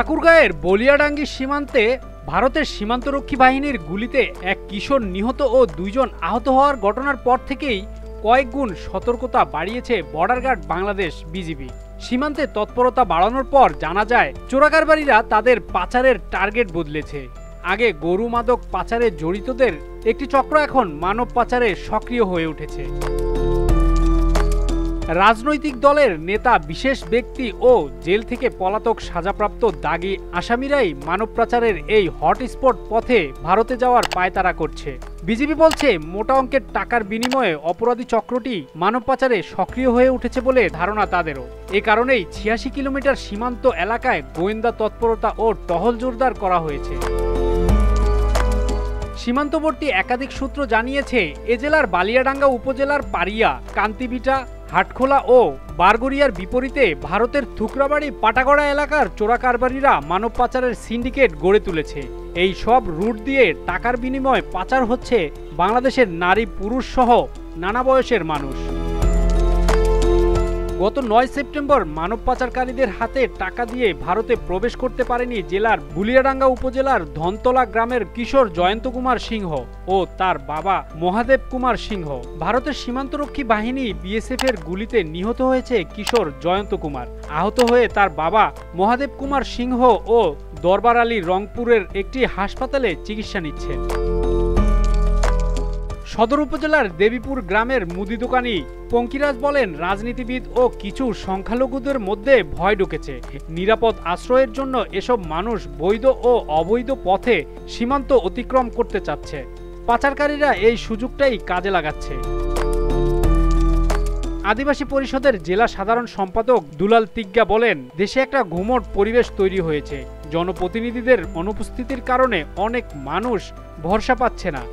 ঠাকুরগাঁয়ের বলিয়াডাঙ্গি সীমান্তে ভারতের সীমান্তরক্ষী বাহিনীর গুলিতে এক কিশোর নিহত ও 2 জন আহত হওয়ার ঘটনার পর থেকেই কয়েক গুণ সতর্কতা বাড়িয়েছে বর্ডার গার্ড বাংলাদেশ বিজিবি। সীমান্তে তৎপরতা বাড়ানোর পর জানা যায় চোরাকারবারীরা তাদের পাচারের টার্গেট বদলেছে। আগে গরু মাদক পাচারে জড়িতদের একটি চক্র এখন মানব পাচারে সক্রিয় হয়ে উঠেছে। রাজনৈতিক দলের নেতা, বিশেষ ব্যক্তি ও জেল থেকে পলাতক সাজাপ্রাপ্ত দাগী আসামিরাই মানব পাচারের এই হটস্পট পথে ভারতে যাওয়ার পায়তারা করছে। বিজিবি বলছে মোটা অঙ্কের টাকার বিনিময়ে অপরাধী চক্রটি মানব পাচারে সক্রিয় হয়ে উঠেছে বলে ধারণা তাদেরও। এ কারণেই 86 কিলোমিটার সীমান্ত এলাকায় গোয়েন্দা তৎপরতা ও টহল জোরদার করা হয়েছে। সীমান্তবর্তী একাধিক সূত্র জানিয়েছে, এ জেলার বালিয়াডাঙ্গা উপজেলার পারিয়া, কান্তিবিটা, হাটখোলা ও বারগড়িয়ার বিপরীতে ভারতের থুকরাবাড়ি, পাটাগড়া এলাকার চোরাকারবারীরা মানব পাচারের সিন্ডিকেট গড়ে তুলেছে। এই সব রুট দিয়ে টাকার বিনিময়ে পাচার হচ্ছে বাংলাদেশের নারী, পুরুষ সহ নানা বয়সের মানুষ। গত 9 সেপ্টেম্বর মানব পাচারকারীদের হাতে টাকা দিয়ে ভারতে প্রবেশ করতে পারেনি জেলার বুলিয়াডাঙ্গা উপজেলার ধনতলা গ্রামের কিশোর জয়ন্ত কুমার সিংহ ও তার বাবা মহাদেব কুমার সিংহ। ভারতের সীমান্তরক্ষী বাহিনী বিএসএফ এর গুলিতে নিহত হয়েছে কিশোর জয়ন্ত কুমার। আহত হয়ে তার বাবা মহাদেব কুমার সিংহ ও দরবার আলী রংপুরের একটি হাসপাতালে চিকিৎসা নিচ্ছেন। সদর উপজেলার দেবীপুর গ্রামের মুদি দোকানি পঙ্কিরাজ বলেন, রাজনীতিবিদ ও কিছু সংখ্যালঘুদের মধ্যে ভয় ঢুকেছে। নিরাপদ আশ্রয়ের জন্য এসব মানুষ বৈধ ও অবৈধ পথে সীমান্ত অতিক্রম করতে চাচ্ছে। পাচারকারীরা এই সুযোগটাই কাজে লাগাচ্ছে। আদিবাসী পরিষদের জেলা সাধারণ সম্পাদক দুলাল তিগ্গা বলেন, দেশে একটা ঘুমট পরিবেশ তৈরি হয়েছে। জনপ্রতিনিধিদের অনুপস্থিতির কারণে অনেক মানুষ ভরসা পাচ্ছে না।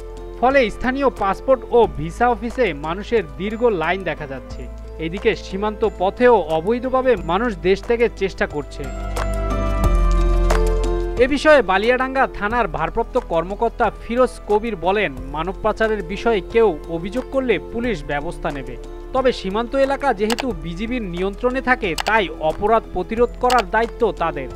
ফলে স্থানীয় পাসপোর্ট ও ভিসা অফিসে মানুষের দীর্ঘ লাইন দেখা যাচ্ছে। এদিকে সীমান্ত পথেও অবৈধভাবে মানুষ দেশ থেকে চেষ্টা করছে। এ বিষয়ে বালিয়াডাঙ্গা থানার ভারপ্রাপ্ত কর্মকর্তা ফিরোজ কবির বলেন, মানব পাচারের বিষয়ে কেউ অভিযোগ করলে পুলিশ ব্যবস্থা নেবে। তবে সীমান্ত এলাকা যেহেতু বিজিবির নিয়ন্ত্রণে থাকে, তাই অপরাধ প্রতিরোধ করার দায়িত্ব তাদের।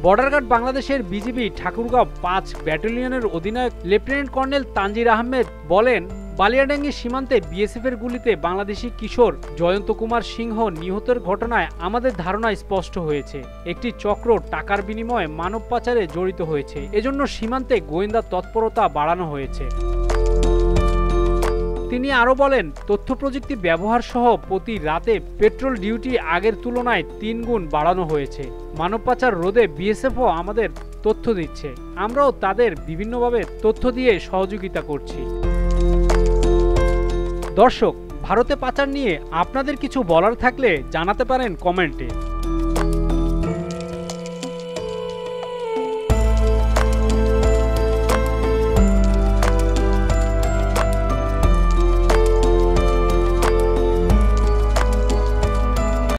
বর্ডার গার্ড বাংলাদেশের বিজিবি ঠাকুরগাঁও 5 ব্যাটালিয়নের অধিনায়ক লেফটেন্যান্ট কর্নেল তানজির আহমেদ বলেন, বালিয়াডাঙ্গি সীমান্তে বিএসএফ এর গুলিতে বাংলাদেশি কিশোর জয়ন্ত কুমার সিংহ নিহতের ঘটনায় আমাদের ধারণা স্পষ্ট হয়েছে। একটি চক্র টাকার বিনিময়ে মানব পাচারে জড়িত হয়েছে। এজন্য সীমান্তে গোয়েন্দা তৎপরতা বাড়ানো হয়েছে। তিনি আরও বলেন, তথ্য প্রযুক্তি ব্যবহার সহ প্রতি রাতে পেট্রোল ডিউটি আগের তুলনায় 3 গুণ বাড়ানো হয়েছে। মানব পাচার রোধে বিএসএফও আমাদের তথ্য দিচ্ছে। আমরাও তাদের বিভিন্নভাবে তথ্য দিয়ে সহযোগিতা করছি। দর্শক, ভারতে পাচার নিয়ে আপনাদের কিছু বলার থাকলে জানাতে পারেন কমেন্টে।